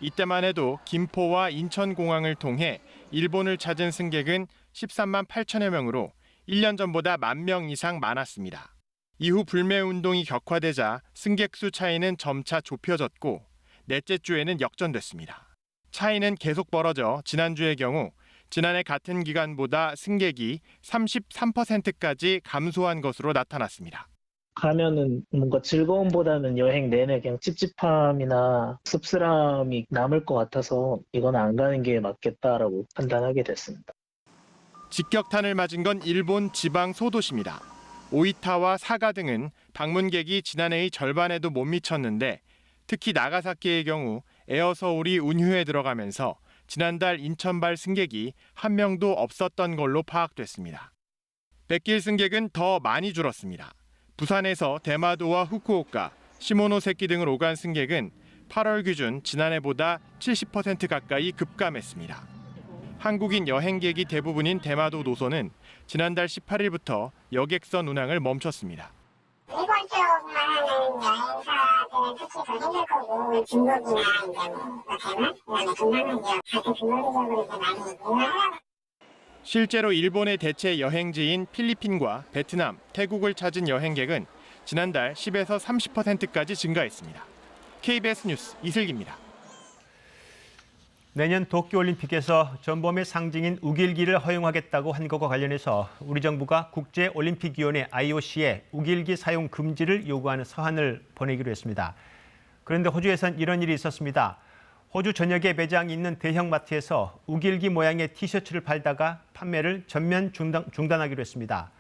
이때만 해도 김포와 인천공항을 통해 일본을 찾은 승객은 13만 8천여 명으로 1년 전보다 1만 명 이상 많았습니다. 이후 불매 운동이 격화되자 승객 수 차이는 점차 좁혀졌고 넷째 주에는 역전됐습니다. 차이는 계속 벌어져 지난주의 경우 지난해 같은 기간보다 승객이 33%까지 감소한 것으로 나타났습니다. 가면은 뭔가 즐거움보다는 여행 내내 그냥 찝찝함이나 씁쓸함이 남을 것 같아서 이건 안 가는 게 맞겠다라고 판단하게 됐습니다. 직격탄을 맞은 건 일본 지방 소도시입니다. 오이타와 사가 등은 방문객이 지난해의 절반에도 못 미쳤는데 특히 나가사키의 경우 에어서울이 운휴에 들어가면서 지난달 인천발 승객이 한 명도 없었던 걸로 파악됐습니다. 백길 승객은 더 많이 줄었습니다. 부산에서 대마도와 후쿠오카, 시모노세키 등을 오간 승객은 8월 기준 지난해보다 70% 가까이 급감했습니다. 한국인 여행객이 대부분인 대마도 노선은 지난달 18일부터 여객선 운항을 멈췄습니다. 일본 쪽만 하는 여행사들은 특히 더 힘들 거고 중국이나 이제 대만, 그다음에 동남아 지역 같은 글로벌적으로 이제 많이 운항하고. 실제로 일본의 대체 여행지인 필리핀과 베트남, 태국을 찾은 여행객은 지난달 10에서 30%까지 증가했습니다. KBS 뉴스 이슬기입니다. 내년 도쿄올림픽에서 전범의 상징인 우길기를 허용하겠다고 한 것과 관련해서 우리 정부가 국제올림픽위원회 IOC에 우길기 사용 금지를 요구하는 서한을 보내기로 했습니다. 그런데 호주에선 이런 일이 있었습니다. 호주 전역에 매장이 있는 대형마트에서 우길기 모양의 티셔츠를 팔다가 판매를 전면 중단하기로 했습니다.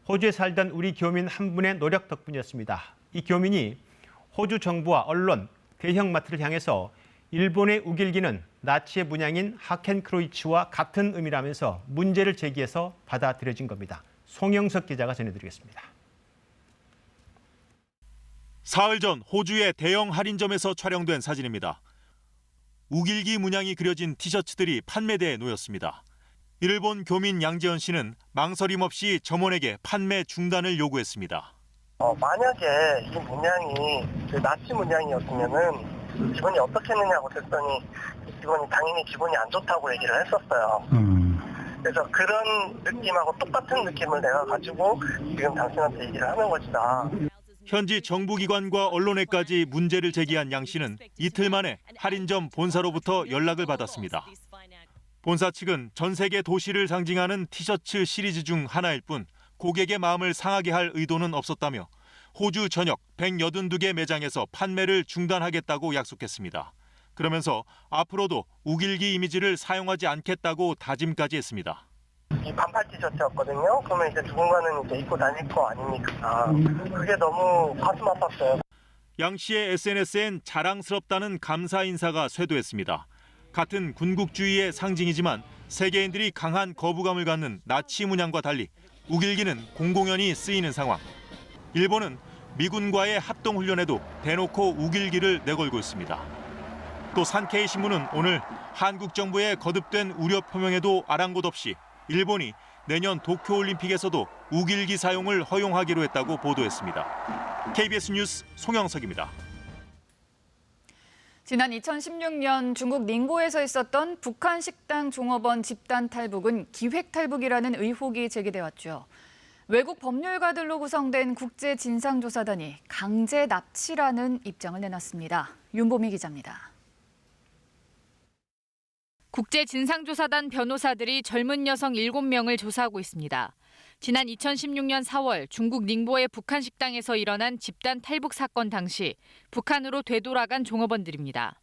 호주에 살던 우리 교민 한 분의 노력 덕분이었습니다. 이 교민이 호주 정부와 언론, 대형마트를 향해서 일본의 우길기는 나치의 문양인 하켄크로이츠와 같은 의미라면서 문제를 제기해서 받아들여진 겁니다. 송영석 기자가 전해드리겠습니다. 사흘 전 호주의 대형 할인점에서 촬영된 사진입니다. 우길기 문양이 그려진 티셔츠들이 판매대에 놓였습니다. 이를 본 교민 양재현 씨는 망설임 없이 점원에게 판매 중단을 요구했습니다. 만약에 이 문양이 나치 문양이었으면은 직원이 어떻게 했느냐고 했더니 직원이 당연히 기분이 안 좋다고 얘기를 했었어요. 그래서 그런 느낌하고 똑같은 느낌을 내가 가지고 지금 당신한테 얘기를 하는 것이다. 현지 정부기관과 언론에까지 문제를 제기한 양 씨는 이틀 만에 할인점 본사로부터 연락을 받았습니다. 본사 측은 전 세계 도시를 상징하는 티셔츠 시리즈 중 하나일 뿐 고객의 마음을 상하게 할 의도는 없었다며 호주 전역 182개 매장에서 판매를 중단하겠다고 약속했습니다. 그러면서 앞으로도 우길기 이미지를 사용하지 않겠다고 다짐까지 했습니다. 이 반팔 티셔츠였거든요. 그러면 이제 누군가는 이제 입고 다닐 거 아닙니까? 그게 너무 가슴 아팠어요. 양 씨의 SNS엔 자랑스럽다는 감사 인사가 쇄도했습니다. 같은 군국주의의 상징이지만 세계인들이 강한 거부감을 갖는 나치 문양과 달리 우길기는 공공연히 쓰이는 상황. 일본은 미군과의 합동훈련에도 대놓고 우길기를 내걸고 있습니다. 또 산케이 신문은 오늘 한국 정부의 거듭된 우려 표명에도 아랑곳 없이 일본이 내년 도쿄올림픽에서도 우길기 사용을 허용하기로 했다고 보도했습니다. KBS 뉴스 송영석입니다. 지난 2016년 중국 닝보에서 있었던 북한 식당 종업원 집단 탈북은 기획 탈북이라는 의혹이 제기돼 왔죠. 외국 법률가들로 구성된 국제진상조사단이 강제 납치라는 입장을 내놨습니다. 윤보미 기자입니다. 국제진상조사단 변호사들이 젊은 여성 7명을 조사하고 있습니다. 지난 2016년 4월 중국 닝보의 북한 식당에서 일어난 집단 탈북 사건 당시 북한으로 되돌아간 종업원들입니다.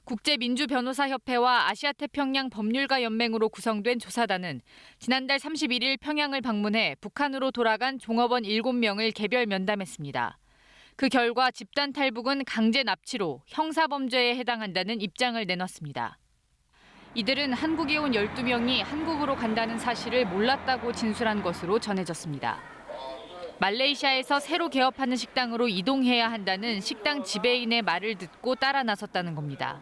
국제민주변호사협회와 아시아태평양 법률가 연맹으로 구성된 조사단은 지난달 31일 평양을 방문해 북한으로 돌아간 종업원 7명을 개별 면담했습니다. 그 결과 집단 탈북은 강제 납치로 형사범죄에 해당한다는 입장을 내놨습니다. 이들은 한국에 온 12명이 한국으로 간다는 사실을 몰랐다고 진술한 것으로 전해졌습니다. 말레이시아에서 새로 개업하는 식당으로 이동해야 한다는 식당 지배인의 말을 듣고 따라 나섰다는 겁니다.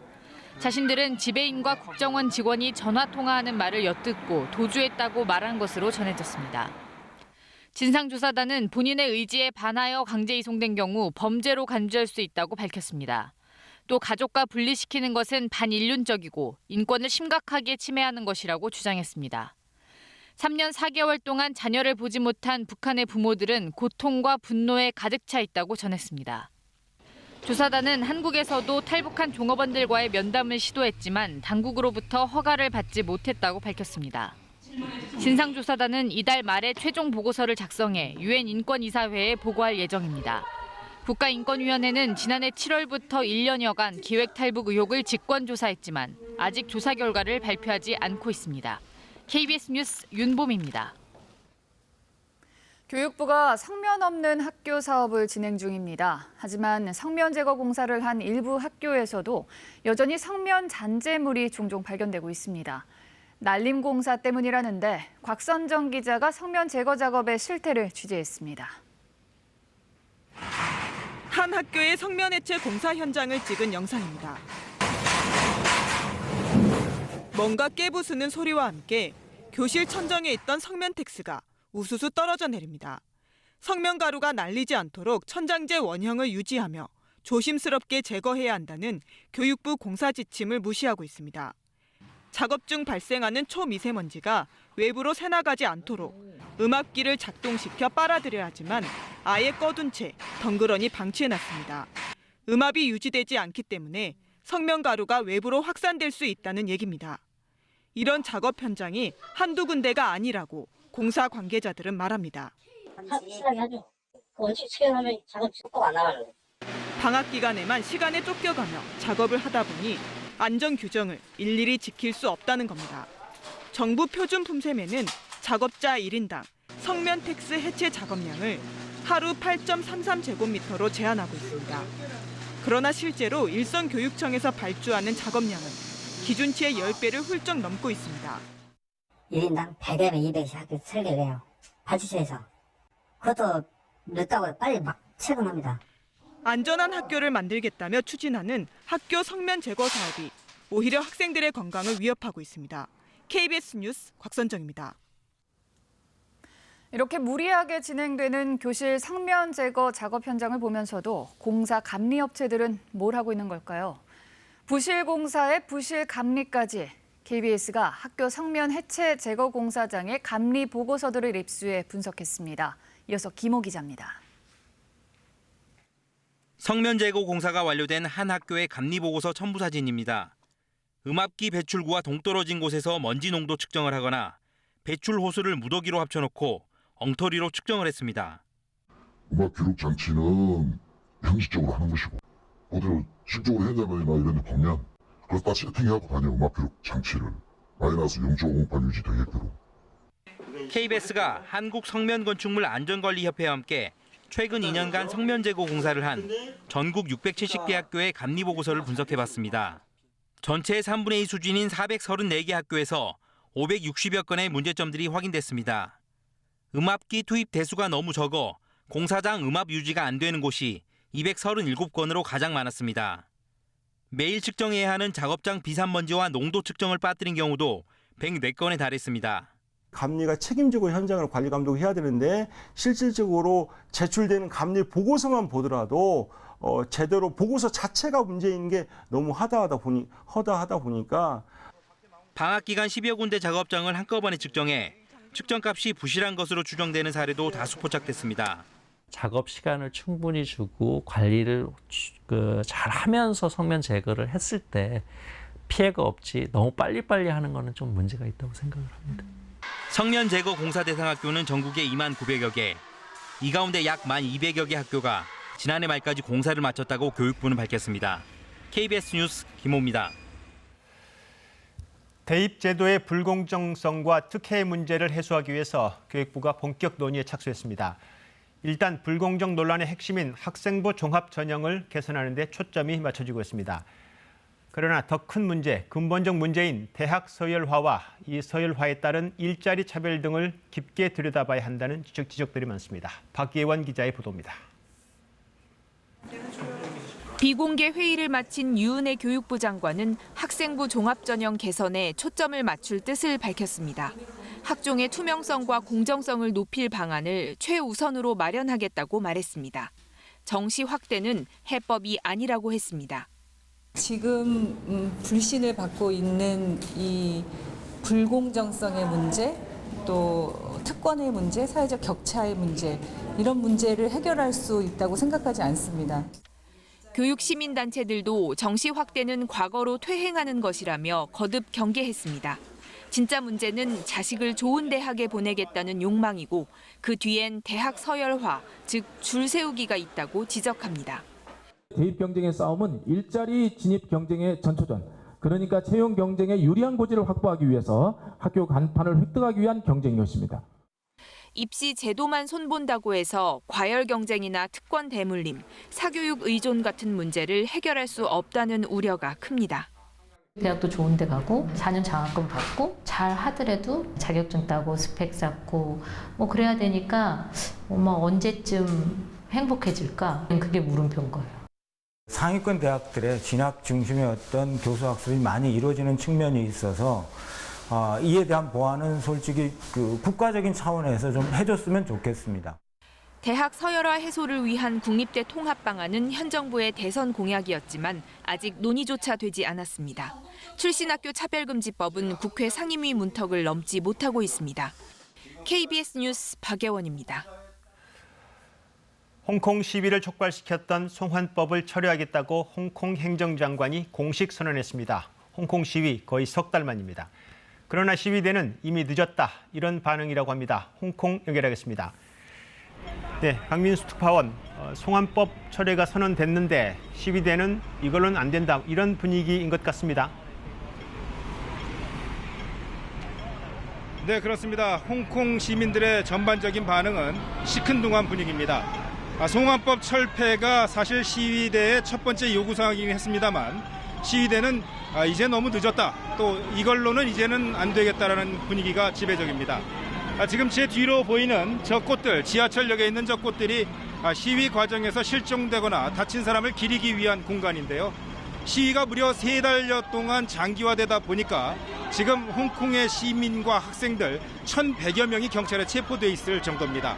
자신들은 지배인과 국정원 직원이 전화통화하는 말을 엿듣고 도주했다고 말한 것으로 전해졌습니다. 진상조사단은 본인의 의지에 반하여 강제 이송된 경우 범죄로 간주할 수 있다고 밝혔습니다. 또 가족과 분리시키는 것은 반인륜적이고 인권을 심각하게 침해하는 것이라고 주장했습니다. 3년 4개월 동안 자녀를 보지 못한 북한의 부모들은 고통과 분노에 가득 차 있다고 전했습니다. 조사단은 한국에서도 탈북한 종업원들과의 면담을 시도했지만 당국으로부터 허가를 받지 못했다고 밝혔습니다. 진상조사단은 이달 말에 최종 보고서를 작성해 유엔 인권이사회에 보고할 예정입니다. 국가인권위원회는 지난해 7월부터 1년여간 기획 탈북 의혹을 직권조사했지만 아직 조사 결과를 발표하지 않고 있습니다. KBS 뉴스 윤봄입니다. 교육부가 성면 없는 학교 사업을 진행 중입니다. 하지만 성면 제거 공사를 한 일부 학교에서도 여전히 성면 잔재물이 종종 발견되고 있습니다. 날림 공사 때문이라는데 곽선정 기자가 성면 제거 작업의 실태를 취재했습니다. 한 학교의 성면 해체 공사 현장을 찍은 영상입니다. 뭔가 깨부수는 소리와 함께 교실 천정에 있던 성면 텍스가 우수수 떨어져 내립니다. 성면 가루가 날리지 않도록 천장재 원형을 유지하며 조심스럽게 제거해야 한다는 교육부 공사 지침을 무시하고 있습니다. 작업 중 발생하는 초미세먼지가 외부로 새나가지 않도록 음압기를 작동시켜 빨아들여야 하지만 아예 꺼둔 채 덩그러니 방치해놨습니다. 음압이 유지되지 않기 때문에 성면 가루가 외부로 확산될 수 있다는 얘기입니다. 이런 작업 현장이 한두 군데가 아니라고 공사 관계자들은 말합니다. 확실하게 하죠. 원칙 수행하면 작업 꼭 안 나가는 거예요. 방학 기간에만 시간에 쫓겨가며 작업을 하다 보니 안전 규정을 일일이 지킬 수 없다는 겁니다. 정부 표준 품셈에는 작업자 1인당 성면 텍스 해체 작업량을 하루 8.33제곱미터로 제한하고 있습니다. 그러나 실제로 일선교육청에서 발주하는 작업량은 기준치의 10배를 훌쩍 넘고 있습니다. 1인당 100에서 200씩 학교 설계를 해요. 발주처에서. 그것도 늦다고 빨리 막 체감합니다. 안전한 학교를 만들겠다며 추진하는 학교 성면 제거 사업이 오히려 학생들의 건강을 위협하고 있습니다. KBS 뉴스 곽선정입니다. 이렇게 무리하게 진행되는 교실 성면 제거 작업 현장을 보면서도 공사 감리업체들은 뭘 하고 있는 걸까요? 부실 공사에 부실 감리까지 KBS가 학교 성면 해체 제거 공사장의 감리 보고서들을 입수해 분석했습니다. 이어서 김호 기자입니다. 성면 제거 공사가 완료된 한 학교의 감리 보고서 첨부 사진입니다. 음압기 배출구와 동떨어진 곳에서 먼지 농도 측정을 하거나 배출 호스를 무더기로 합쳐놓고 엉터리로 측정을 했습니다. 음압 기록 장치는 형식적으로 하는 것이고 어디로 실적으로 현장이나 이런 데 보면 그걸 다 세팅해갖고 다녀. 음압 기록 장치를 마이너스 0.508 유지되게끔. KBS가 한국성면건축물 안전관리협회와 함께 최근 2년간 성면 제거 공사를 한 전국 670개 학교의 감리 보고서를 분석해봤습니다. 전체의 3분의 2 수준인 434개 학교에서 560여 건의 문제점들이 확인됐습니다. 음압기 투입 대수가 너무 적어 공사장 음압 유지가 안 되는 곳이 237건으로 가장 많았습니다. 매일 측정해야 하는 작업장 비산먼지와 농도 측정을 빠뜨린 경우도 104건에 달했습니다. 감리가 책임지고 현장을 관리 감독해야 되는데 실질적으로 제출되는 감리 보고서만 보더라도 제대로 보고서 자체가 문제인 게 너무 허다하다 보니까 방학 기간 10여 군데 작업장을 한꺼번에 측정해 측정값이 부실한 것으로 추정되는 사례도 다수 포착됐습니다. 작업 시간을 충분히 주고 관리를 잘 하면서 성면 제거를 했을 때 피해가 없지 너무 빨리빨리 하는 거는 좀 문제가 있다고 생각을 합니다. 성면 제거 공사 대상 학교는 전국에 2만 900여 개, 이 가운데 약 1만 200여 개 학교가 지난해 말까지 공사를 마쳤다고 교육부는 밝혔습니다. KBS 뉴스 김호입니다. 대입 제도의 불공정성과 특혜 문제를 해소하기 위해서 교육부가 본격 논의에 착수했습니다. 일단 불공정 논란의 핵심인 학생부 종합 전형을 개선하는 데 초점이 맞춰지고 있습니다. 그러나 더 큰 문제, 근본적 문제인 대학 서열화와 이 서열화에 따른 일자리 차별 등을 깊게 들여다봐야 한다는 지적들이 많습니다. 박예원 기자의 보도입니다. 비공개 회의를 마친 유은혜 교육부 장관은 학생부 종합전형 개선에 초점을 맞출 뜻을 밝혔습니다. 학종의 투명성과 공정성을 높일 방안을 최우선으로 마련하겠다고 말했습니다. 정시 확대는 해법이 아니라고 했습니다. 지금 불신을 받고 있는 이 불공정성의 문제, 또 특권의 문제, 사회적 격차의 문제, 이런 문제를 해결할 수 있다고 생각하지 않습니다. 교육 시민단체들도 정시 확대는 과거로 퇴행하는 것이라며 거듭 경계했습니다. 진짜 문제는 자식을 좋은 대학에 보내겠다는 욕망이고 그 뒤엔 대학 서열화, 즉 줄 세우기가 있다고 지적합니다. 대입 경쟁의 싸움은 일자리 진입 경쟁의 전초전, 그러니까 채용 경쟁에 유리한 고지를 확보하기 위해서 학교 간판을 획득하기 위한 경쟁이었습니다. 입시 제도만 손본다고 해서 과열 경쟁이나 특권 대물림, 사교육 의존 같은 문제를 해결할 수 없다는 우려가 큽니다. 대학도 좋은 데 가고 4년 장학금 받고 잘 하더라도 자격증 따고 스펙 쌓고 뭐 그래야 되니까 언제쯤 행복해질까? 그게 물음표인 거예요. 상위권 대학들의 진학 중심의 어떤 교수 학습이 많이 이루어지는 측면이 있어서 이에 대한 보완은 솔직히 국가적인 차원에서 좀 해줬으면 좋겠습니다. 대학 서열화 해소를 위한 국립대 통합 방안은 현 정부의 대선 공약이었지만 아직 논의조차 되지 않았습니다. 출신학교 차별금지법은 국회 상임위 문턱을 넘지 못하고 있습니다. KBS 뉴스 박예원입니다. 홍콩 시위를 촉발시켰던 송환법을 철회하겠다고 홍콩 행정장관이 공식 선언했습니다. 홍콩 시위 거의 석 달 만입니다. 그러나 시위대는 이미 늦었다, 이런 반응이라고 합니다. 홍콩 연결하겠습니다. 네, 박민수 특파원, 송환법 철회가 선언됐는데 시위대는 이걸로는 안 된다, 이런 분위기인 것 같습니다. 네, 그렇습니다. 홍콩 시민들의 전반적인 반응은 시큰둥한 분위기입니다. 송환법 철폐가 사실 시위대의 첫 번째 요구사항이긴 했습니다만 시위대는 이제 너무 늦었다, 또 이걸로는 이제는 안 되겠다라는 분위기가 지배적입니다. 지금 제 뒤로 보이는 저 꽃들, 지하철역에 있는 저 꽃들이 시위 과정에서 실종되거나 다친 사람을 기리기 위한 공간인데요. 시위가 무려 3달여 동안 장기화되다 보니까 지금 홍콩의 시민과 학생들 1,100여 명이 경찰에 체포돼 있을 정도입니다.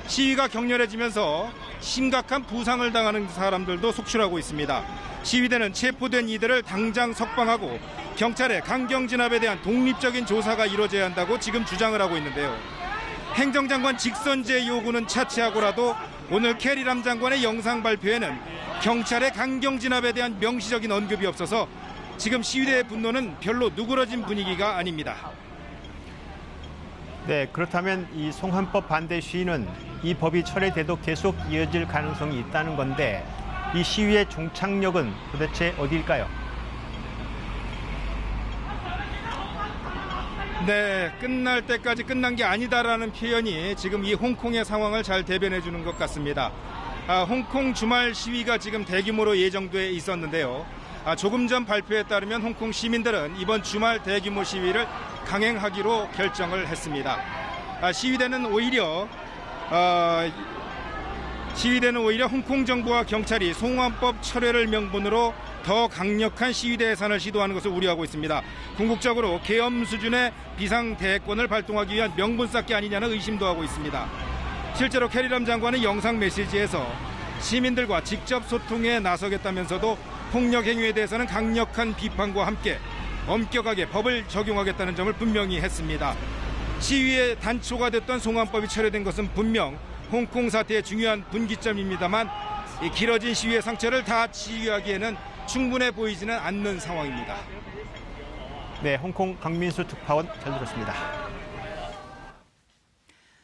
시위가 격렬해지면서 심각한 부상을 당하는 사람들도 속출하고 있습니다. 시위대는 체포된 이들을 당장 석방하고 경찰의 강경 진압에 대한 독립적인 조사가 이루어져야 한다고 지금 주장을 하고 있는데요. 행정장관 직선제 요구는 차치하고라도 오늘 캐리람 장관의 영상 발표에는 경찰의 강경 진압에 대한 명시적인 언급이 없어서 지금 시위대의 분노는 별로 누그러진 분위기가 아닙니다. 네, 그렇다면 이 송환법 반대 시위는 이 법이 철회돼도 계속 이어질 가능성이 있다는 건데 이 시위의 종착역은 도대체 어디일까요? 네, 끝날 때까지 끝난 게 아니다라는 표현이 지금 이 홍콩의 상황을 잘 대변해 주는 것 같습니다. 홍콩 주말 시위가 지금 대규모로 예정돼 있었는데요. 조금 전 발표에 따르면 홍콩 시민들은 이번 주말 대규모 시위를 강행하기로 결정을 했습니다. 시위대는 오히려 홍콩 정부와 경찰이 송환법 철회를 명분으로 더 강력한 시위대 해산을 시도하는 것을 우려하고 있습니다. 궁극적으로 계엄 수준의 비상 대권을 발동하기 위한 명분 쌓기 아니냐는 의심도 하고 있습니다. 실제로 캐리람 장관은 영상 메시지에서 시민들과 직접 소통에 나서겠다면서도 폭력 행위에 대해서는 강력한 비판과 함께 엄격하게 법을 적용하겠다는 점을 분명히 했습니다. 시위의 단초가 됐던 송환법이 철회된 것은 분명 홍콩 사태의 중요한 분기점입니다만 이 길어진 시위의 상처를 다 치유하기에는 충분해 보이지는 않는 상황입니다. 네, 홍콩 강민수 특파원 잘 들었습니다.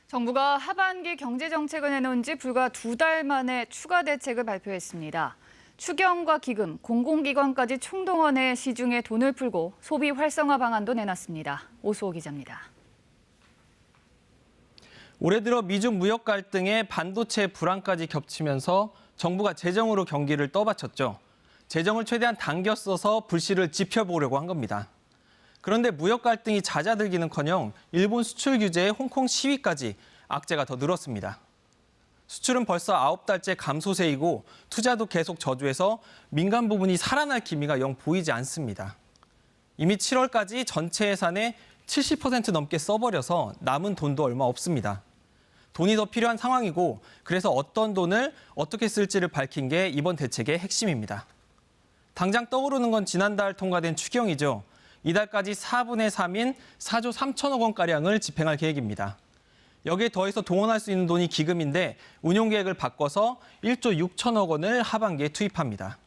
정부가 하반기 경제정책을 내놓은 지 불과 2달 만에 추가 대책을 발표했습니다. 추경과 기금, 공공기관까지 총동원해 시중에 돈을 풀고 소비 활성화 방안도 내놨습니다. 오수호 기자입니다. 올해 들어 미중 무역 갈등에 반도체 불안까지 겹치면서 정부가 재정으로 경기를 떠받쳤죠. 재정을 최대한 당겨 써서 불씨를 지펴보려고 한 겁니다. 그런데 무역 갈등이 잦아들기는커녕 일본 수출 규제에 홍콩 시위까지 악재가 더 늘었습니다. 수출은 벌써 9달째 감소세이고 투자도 계속 저조해서 민간 부분이 살아날 기미가 영 보이지 않습니다. 이미 7월까지 전체 예산의 70% 넘게 써버려서 남은 돈도 얼마 없습니다. 돈이 더 필요한 상황이고 그래서 어떤 돈을 어떻게 쓸지를 밝힌 게 이번 대책의 핵심입니다. 당장 떠오르는 건 지난달 통과된 추경이죠. 이달까지 4분의 3인 4조 3천억 원가량을 집행할 계획입니다. 여기에 더해서 동원할 수 있는 돈이 기금인데 운용 계획을 바꿔서 1조 6천억 원을 하반기에 투입합니다.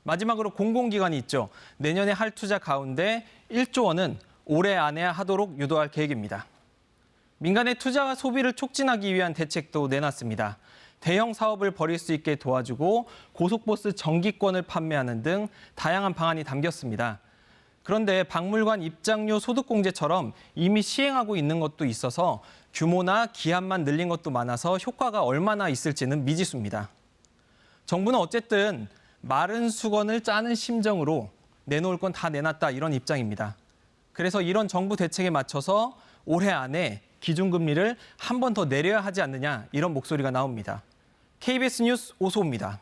마지막으로 공공기관이 있죠. 내년에 할 투자 가운데 1조 원은 올해 안에 하도록 유도할 계획입니다. 민간의 투자와 소비를 촉진하기 위한 대책도 내놨습니다. 대형 사업을 벌일 수 있게 도와주고 고속버스 정기권을 판매하는 등 다양한 방안이 담겼습니다. 그런데 박물관 입장료 소득공제처럼 이미 시행하고 있는 것도 있어서 규모나 기한만 늘린 것도 많아서 효과가 얼마나 있을지는 미지수입니다. 정부는 어쨌든 마른 수건을 짜는 심정으로 내놓을 건 다 내놨다 이런 입장입니다. 그래서 이런 정부 대책에 맞춰서 올해 안에 기준금리를 한 번 더 내려야 하지 않느냐 이런 목소리가 나옵니다. KBS 뉴스 오수호입니다.